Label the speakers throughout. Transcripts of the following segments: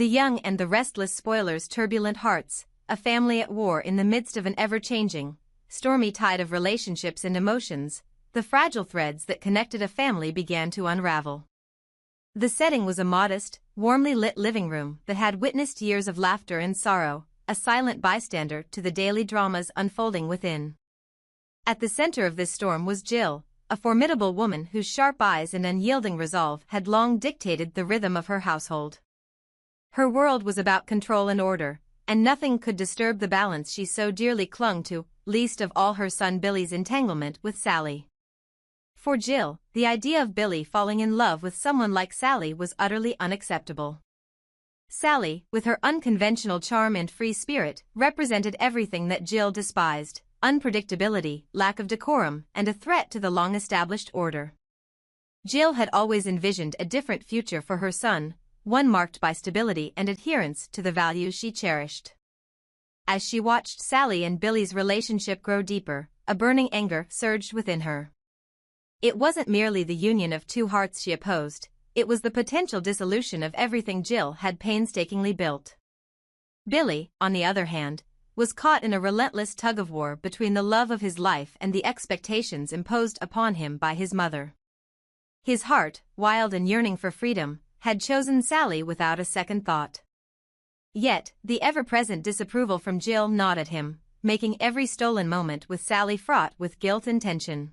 Speaker 1: The young and the restless spoilers turbulent hearts, a family at war in the midst of an ever-changing, stormy tide of relationships and emotions, the fragile threads that connected a family began to unravel. The setting was a modest, warmly lit living room that had witnessed years of laughter and sorrow, a silent bystander to the daily dramas unfolding within. At the center of this storm was Jill, a formidable woman whose sharp eyes and unyielding resolve had long dictated the rhythm of her household. Her world was about control and order, and nothing could disturb the balance she so dearly clung to, least of all her son Billy's entanglement with Sally. For Jill, the idea of Billy falling in love with someone like Sally was utterly unacceptable. Sally, with her unconventional charm and free spirit, represented everything that Jill despised: unpredictability, lack of decorum, and a threat to the long-established order. Jill had always envisioned a different future for her son, one marked by stability and adherence to the values she cherished. As she watched Sally and Billy's relationship grow deeper, a burning anger surged within her. It wasn't merely the union of two hearts she opposed, it was the potential dissolution of everything Jill had painstakingly built. Billy, on the other hand, was caught in a relentless tug-of-war between the love of his life and the expectations imposed upon him by his mother. His heart, wild and yearning for freedom, had chosen Sally without a second thought. Yet, the ever-present disapproval from Jill gnawed at him, making every stolen moment with Sally fraught with guilt and tension.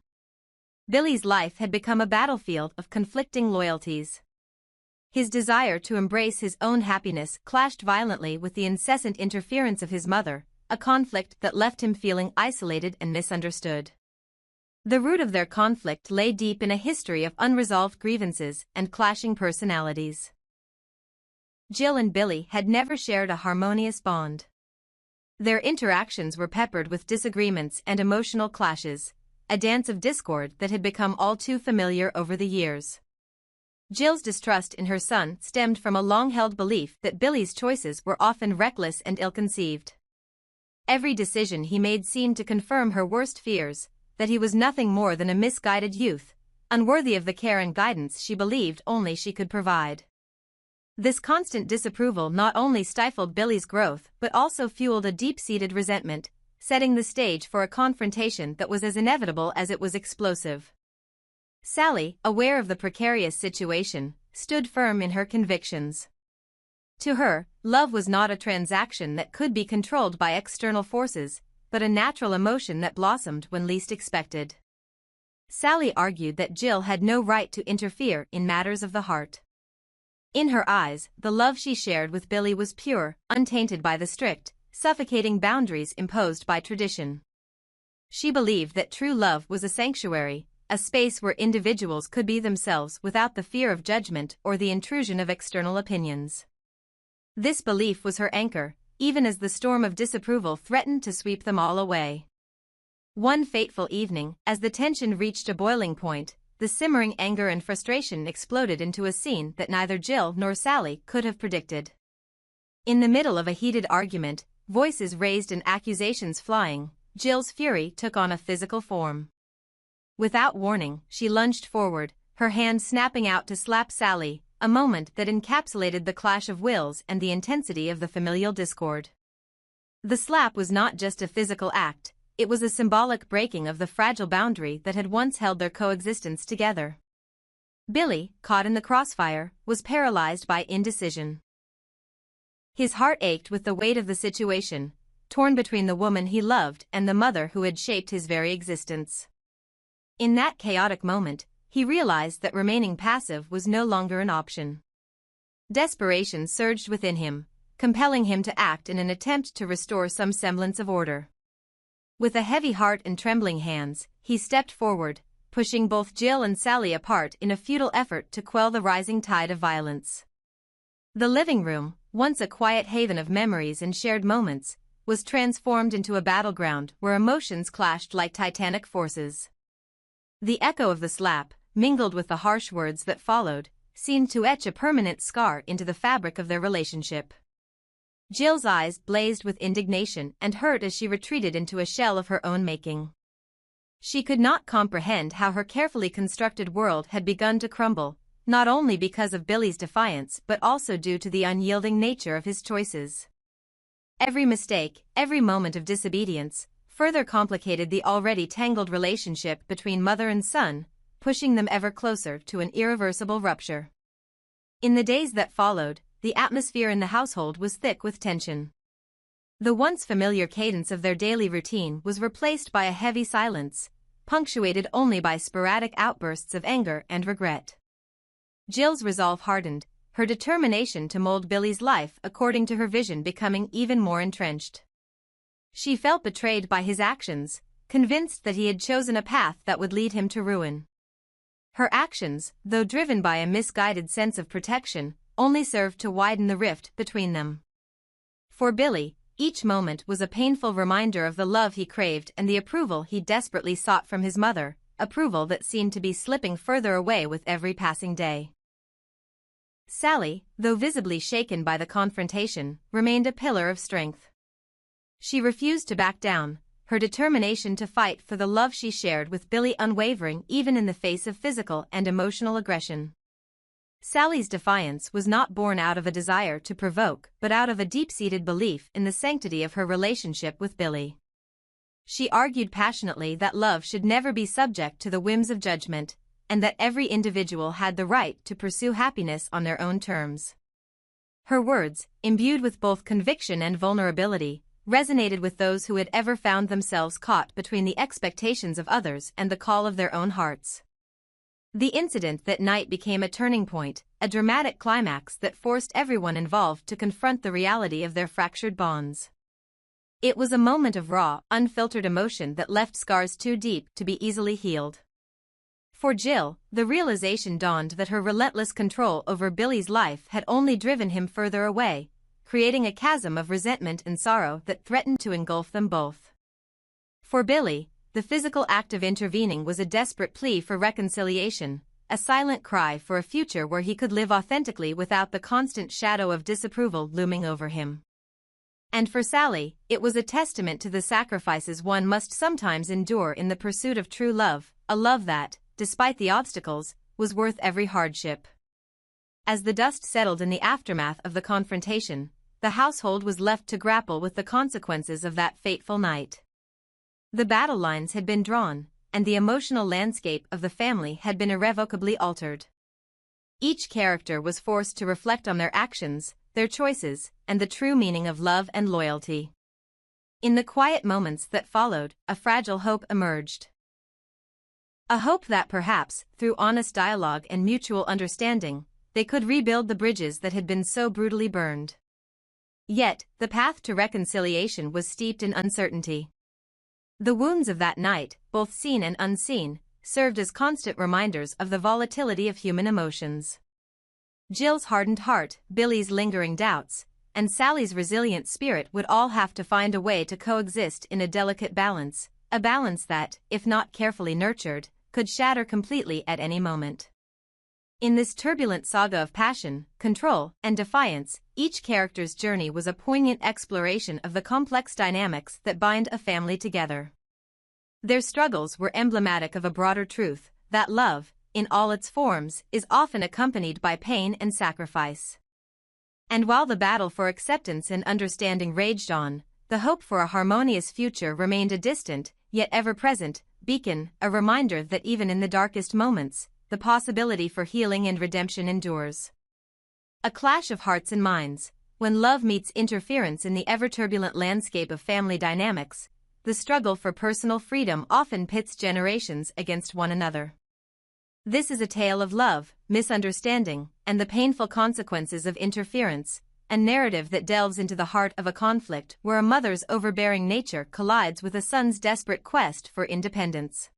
Speaker 1: Billy's life had become a battlefield of conflicting loyalties. His desire to embrace his own happiness clashed violently with the incessant interference of his mother, a conflict that left him feeling isolated and misunderstood. The root of their conflict lay deep in a history of unresolved grievances and clashing personalities. Jill and Billy had never shared a harmonious bond. Their interactions were peppered with disagreements and emotional clashes, a dance of discord that had become all too familiar over the years. Jill's distrust in her son stemmed from a long-held belief that Billy's choices were often reckless and ill-conceived. Every decision he made seemed to confirm her worst fears, that he was nothing more than a misguided youth, unworthy of the care and guidance she believed only she could provide. This constant disapproval not only stifled Billy's growth but also fueled a deep-seated resentment, setting the stage for a confrontation that was as inevitable as it was explosive. Sally, aware of the precarious situation, stood firm in her convictions. To her, love was not a transaction that could be controlled by external forces, but a natural emotion that blossomed when least expected. Sally argued that Jill had no right to interfere in matters of the heart. In her eyes, the love she shared with Billy was pure, untainted by the strict, suffocating boundaries imposed by tradition. She believed that true love was a sanctuary, a space where individuals could be themselves without the fear of judgment or the intrusion of external opinions. This belief was her anchor, even as the storm of disapproval threatened to sweep them all away. One fateful evening, as the tension reached a boiling point, the simmering anger and frustration exploded into a scene that neither Jill nor Sally could have predicted. In the middle of a heated argument, voices raised and accusations flying, Jill's fury took on a physical form. Without warning, she lunged forward, her hand snapping out to slap Sally, a moment that encapsulated the clash of wills and the intensity of the familial discord. The slap was not just a physical act, it was a symbolic breaking of the fragile boundary that had once held their coexistence together. Billy, caught in the crossfire, was paralyzed by indecision. His heart ached with the weight of the situation, torn between the woman he loved and the mother who had shaped his very existence. In that chaotic moment, he realized that remaining passive was no longer an option. Desperation surged within him, compelling him to act in an attempt to restore some semblance of order. With a heavy heart and trembling hands, he stepped forward, pushing both Jill and Sally apart in a futile effort to quell the rising tide of violence. The living room, once a quiet haven of memories and shared moments, was transformed into a battleground where emotions clashed like titanic forces. The echo of the slap, mingled with the harsh words that followed, seemed to etch a permanent scar into the fabric of their relationship. Jill's eyes blazed with indignation and hurt as she retreated into a shell of her own making. She could not comprehend how her carefully constructed world had begun to crumble, not only because of Billy's defiance but also due to the unyielding nature of his choices. Every mistake, every moment of disobedience, further complicated the already tangled relationship between mother and son, pushing them ever closer to an irreversible rupture. In the days that followed, the atmosphere in the household was thick with tension. The once familiar cadence of their daily routine was replaced by a heavy silence, punctuated only by sporadic outbursts of anger and regret. Jill's resolve hardened, her determination to mold Billy's life according to her vision becoming even more entrenched. She felt betrayed by his actions, convinced that he had chosen a path that would lead him to ruin. Her actions, though driven by a misguided sense of protection, only served to widen the rift between them. For Billy, each moment was a painful reminder of the love he craved and the approval he desperately sought from his mother, approval that seemed to be slipping further away with every passing day. Sally, though visibly shaken by the confrontation, remained a pillar of strength. She refused to back down, her determination to fight for the love she shared with Billy unwavering even in the face of physical and emotional aggression. Sally's defiance was not born out of a desire to provoke but out of a deep-seated belief in the sanctity of her relationship with Billy. She argued passionately that love should never be subject to the whims of judgment, and that every individual had the right to pursue happiness on their own terms. Her words, imbued with both conviction and vulnerability, resonated with those who had ever found themselves caught between the expectations of others and the call of their own hearts. The incident that night became a turning point, a dramatic climax that forced everyone involved to confront the reality of their fractured bonds. It was a moment of raw, unfiltered emotion that left scars too deep to be easily healed. For Jill, the realization dawned that her relentless control over Billy's life had only driven him further away, creating a chasm of resentment and sorrow that threatened to engulf them both. For Billy, the physical act of intervening was a desperate plea for reconciliation, a silent cry for a future where he could live authentically without the constant shadow of disapproval looming over him. And for Sally, it was a testament to the sacrifices one must sometimes endure in the pursuit of true love, a love that, despite the obstacles, was worth every hardship. As the dust settled in the aftermath of the confrontation, the household was left to grapple with the consequences of that fateful night. The battle lines had been drawn, and the emotional landscape of the family had been irrevocably altered. Each character was forced to reflect on their actions, their choices, and the true meaning of love and loyalty. In the quiet moments that followed, a fragile hope emerged. A hope that perhaps, through honest dialogue and mutual understanding, they could rebuild the bridges that had been so brutally burned. Yet, the path to reconciliation was steeped in uncertainty. The wounds of that night, both seen and unseen, served as constant reminders of the volatility of human emotions. Jill's hardened heart, Billy's lingering doubts, and Sally's resilient spirit would all have to find a way to coexist in a delicate balance, a balance that, if not carefully nurtured, could shatter completely at any moment. In this turbulent saga of passion, control, and defiance, each character's journey was a poignant exploration of the complex dynamics that bind a family together. Their struggles were emblematic of a broader truth, that love, in all its forms, is often accompanied by pain and sacrifice. And while the battle for acceptance and understanding raged on, the hope for a harmonious future remained a distant, yet ever-present, beacon, a reminder that even in the darkest moments, the possibility for healing and redemption endures. A clash of hearts and minds, when love meets interference in the ever-turbulent landscape of family dynamics, the struggle for personal freedom often pits generations against one another. This is a tale of love, misunderstanding, and the painful consequences of interference, a narrative that delves into the heart of a conflict where a mother's overbearing nature collides with a son's desperate quest for independence.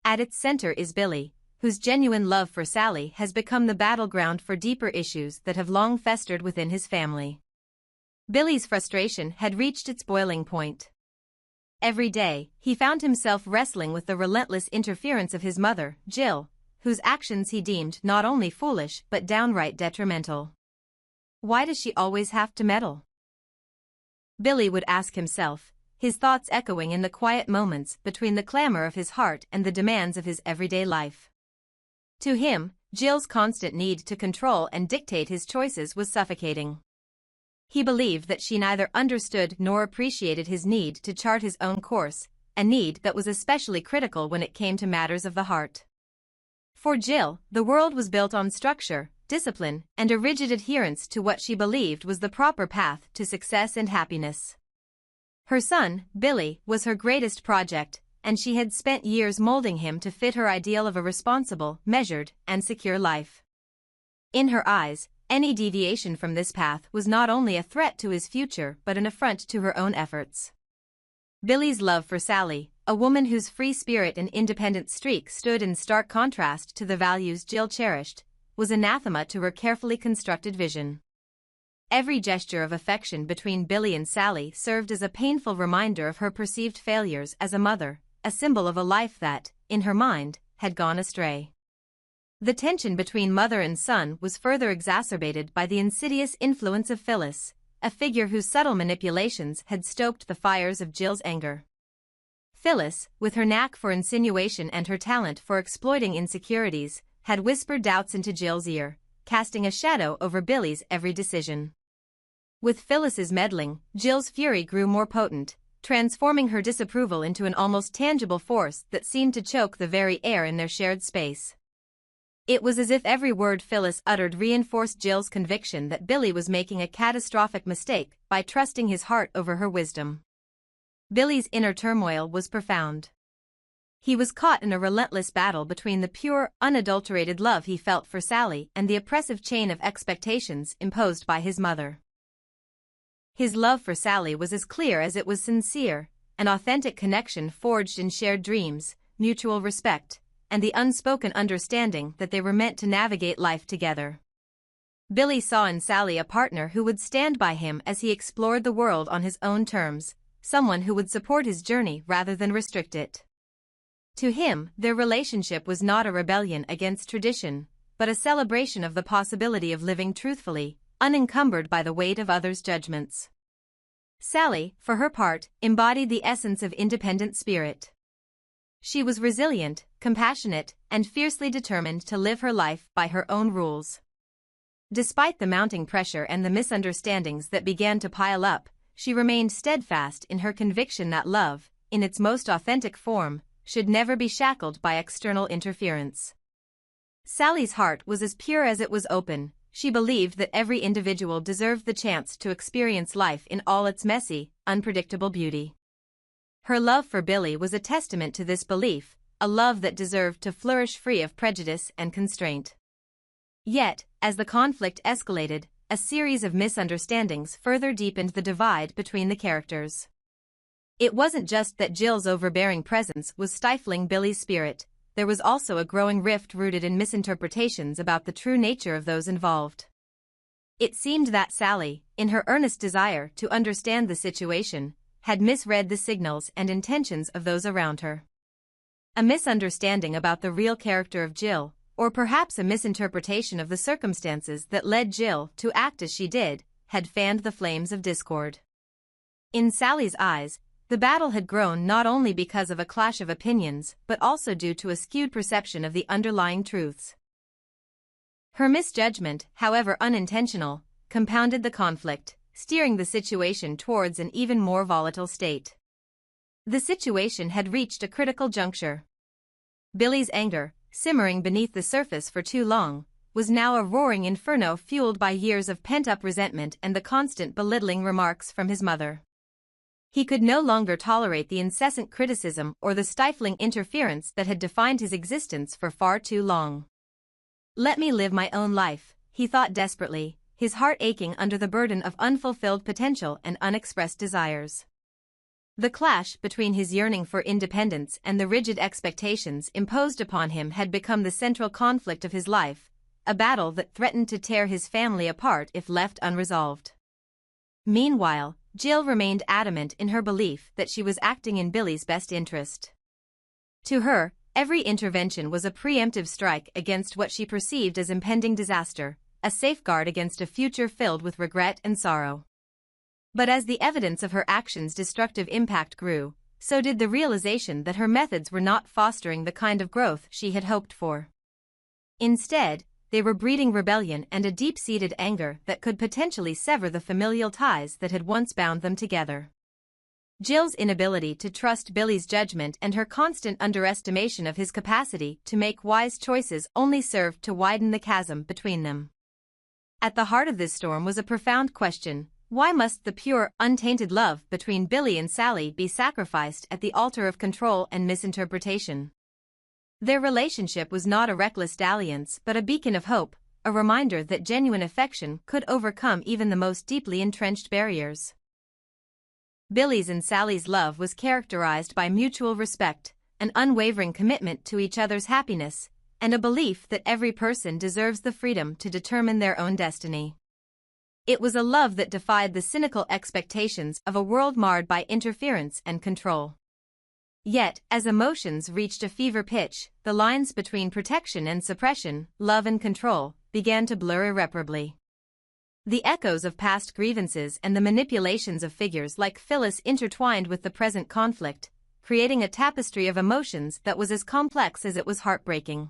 Speaker 1: At its center is Billy, whose genuine love for Sally has become the battleground for deeper issues that have long festered within his family. Billy's frustration had reached its boiling point. Every day, he found himself wrestling with the relentless interference of his mother, Jill, whose actions he deemed not only foolish but downright detrimental. Why does she always have to meddle? Billy would ask himself, his thoughts echoing in the quiet moments between the clamor of his heart and the demands of his everyday life. To him, Jill's constant need to control and dictate his choices was suffocating. He believed that she neither understood nor appreciated his need to chart his own course, a need that was especially critical when it came to matters of the heart. For Jill, the world was built on structure, discipline, and a rigid adherence to what she believed was the proper path to success and happiness. Her son, Billy, was her greatest project, and she had spent years molding him to fit her ideal of a responsible, measured, and secure life. In her eyes, any deviation from this path was not only a threat to his future but an affront to her own efforts. Billy's love for Sally, a woman whose free spirit and independent streak stood in stark contrast to the values Jill cherished, was anathema to her carefully constructed vision. Every gesture of affection between Billy and Sally served as a painful reminder of her perceived failures as a mother, a symbol of a life that, in her mind, had gone astray. The tension between mother and son was further exacerbated by the insidious influence of Phyllis, a figure whose subtle manipulations had stoked the fires of Jill's anger. Phyllis, with her knack for insinuation and her talent for exploiting insecurities, had whispered doubts into Jill's ear, casting a shadow over Billy's every decision. With Phyllis's meddling, Jill's fury grew more potent, transforming her disapproval into an almost tangible force that seemed to choke the very air in their shared space. It was as if every word Phyllis uttered reinforced Jill's conviction that Billy was making a catastrophic mistake by trusting his heart over her wisdom. Billy's inner turmoil was profound. He was caught in a relentless battle between the pure, unadulterated love he felt for Sally and the oppressive chain of expectations imposed by his mother. His love for Sally was as clear as it was sincere, an authentic connection forged in shared dreams, mutual respect, and the unspoken understanding that they were meant to navigate life together. Billy saw in Sally a partner who would stand by him as he explored the world on his own terms, someone who would support his journey rather than restrict it. To him, their relationship was not a rebellion against tradition, but a celebration of the possibility of living truthfully, unencumbered by the weight of others' judgments. Sally, for her part, embodied the essence of independent spirit. She was resilient, compassionate, and fiercely determined to live her life by her own rules. Despite the mounting pressure and the misunderstandings that began to pile up, she remained steadfast in her conviction that love, in its most authentic form, should never be shackled by external interference. Sally's heart was as pure as it was open. She believed that every individual deserved the chance to experience life in all its messy, unpredictable beauty. Her love for Billy was a testament to this belief, a love that deserved to flourish free of prejudice and constraint. Yet, as the conflict escalated, a series of misunderstandings further deepened the divide between the characters. It wasn't just that Jill's overbearing presence was stifling Billy's spirit, there was also a growing rift rooted in misinterpretations about the true nature of those involved. It seemed that Sally, in her earnest desire to understand the situation, had misread the signals and intentions of those around her. A misunderstanding about the real character of Jill, or perhaps a misinterpretation of the circumstances that led Jill to act as she did, had fanned the flames of discord. In Sally's eyes, the battle had grown not only because of a clash of opinions but also due to a skewed perception of the underlying truths. Her misjudgment, however unintentional, compounded the conflict, steering the situation towards an even more volatile state. The situation had reached a critical juncture. Billy's anger, simmering beneath the surface for too long, was now a roaring inferno fueled by years of pent-up resentment and the constant belittling remarks from his mother. He could no longer tolerate the incessant criticism or the stifling interference that had defined his existence for far too long. "Let me live my own life," he thought desperately, his heart aching under the burden of unfulfilled potential and unexpressed desires. The clash between his yearning for independence and the rigid expectations imposed upon him had become the central conflict of his life, a battle that threatened to tear his family apart if left unresolved. Meanwhile, Jill remained adamant in her belief that she was acting in Billy's best interest. To her, every intervention was a preemptive strike against what she perceived as impending disaster, a safeguard against a future filled with regret and sorrow. But as the evidence of her actions' destructive impact grew, so did the realization that her methods were not fostering the kind of growth she had hoped for. Instead, they were breeding rebellion and a deep-seated anger that could potentially sever the familial ties that had once bound them together. Jill's inability to trust Billy's judgment and her constant underestimation of his capacity to make wise choices only served to widen the chasm between them. At the heart of this storm was a profound question: why must the pure, untainted love between Billy and Sally be sacrificed at the altar of control and misinterpretation? Their relationship was not a reckless dalliance but a beacon of hope, a reminder that genuine affection could overcome even the most deeply entrenched barriers. Billy's and Sally's love was characterized by mutual respect, an unwavering commitment to each other's happiness, and a belief that every person deserves the freedom to determine their own destiny. It was a love that defied the cynical expectations of a world marred by interference and control. Yet, as emotions reached a fever pitch, the lines between protection and suppression, love and control, began to blur irreparably. The echoes of past grievances and the manipulations of figures like Phyllis intertwined with the present conflict, creating a tapestry of emotions that was as complex as it was heartbreaking.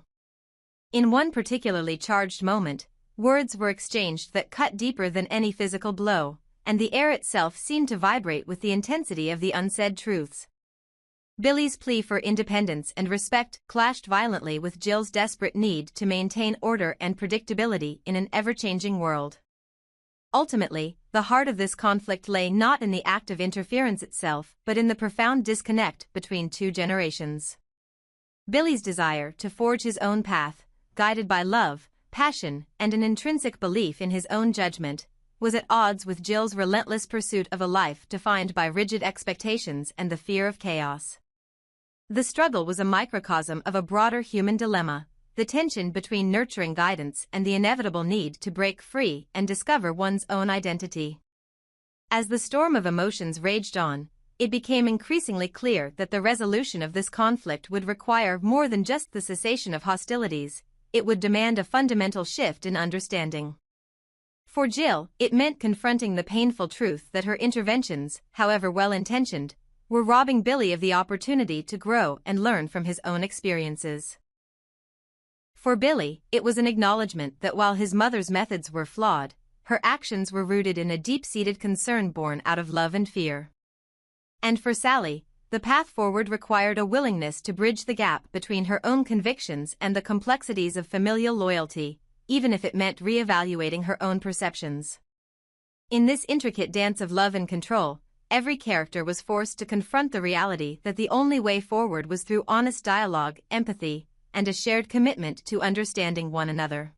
Speaker 1: In one particularly charged moment, words were exchanged that cut deeper than any physical blow, and the air itself seemed to vibrate with the intensity of the unsaid truths. Billy's plea for independence and respect clashed violently with Jill's desperate need to maintain order and predictability in an ever-changing world. Ultimately, the heart of this conflict lay not in the act of interference itself but in the profound disconnect between two generations. Billy's desire to forge his own path, guided by love, passion, and an intrinsic belief in his own judgment, was at odds with Jill's relentless pursuit of a life defined by rigid expectations and the fear of chaos. The struggle was a microcosm of a broader human dilemma, the tension between nurturing guidance and the inevitable need to break free and discover one's own identity. As the storm of emotions raged on, it became increasingly clear that the resolution of this conflict would require more than just the cessation of hostilities. It would demand a fundamental shift in understanding. For Jill, it meant confronting the painful truth that her interventions, however well-intentioned, were robbing Billy of the opportunity to grow and learn from his own experiences. For Billy, it was an acknowledgement that while his mother's methods were flawed, her actions were rooted in a deep-seated concern born out of love and fear. And for Sally, the path forward required a willingness to bridge the gap between her own convictions and the complexities of familial loyalty, even if it meant reevaluating her own perceptions. In this intricate dance of love and control, every character was forced to confront the reality that the only way forward was through honest dialogue, empathy, and a shared commitment to understanding one another.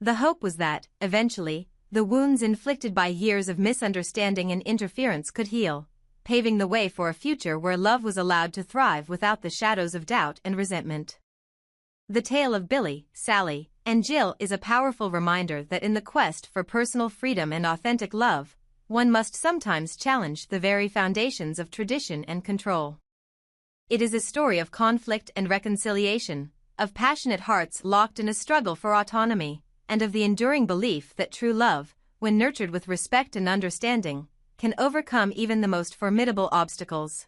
Speaker 1: The hope was that, eventually, the wounds inflicted by years of misunderstanding and interference could heal, paving the way for a future where love was allowed to thrive without the shadows of doubt and resentment. The tale of Billy, Sally, and Jill is a powerful reminder that in the quest for personal freedom and authentic love, one must sometimes challenge the very foundations of tradition and control. It is a story of conflict and reconciliation, of passionate hearts locked in a struggle for autonomy, and of the enduring belief that true love, when nurtured with respect and understanding, can overcome even the most formidable obstacles.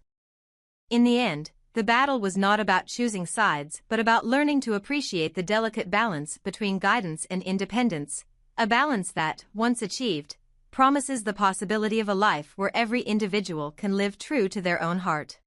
Speaker 1: In the end, the battle was not about choosing sides but about learning to appreciate the delicate balance between guidance and independence, a balance that, once achieved, promises the possibility of a life where every individual can live true to their own heart.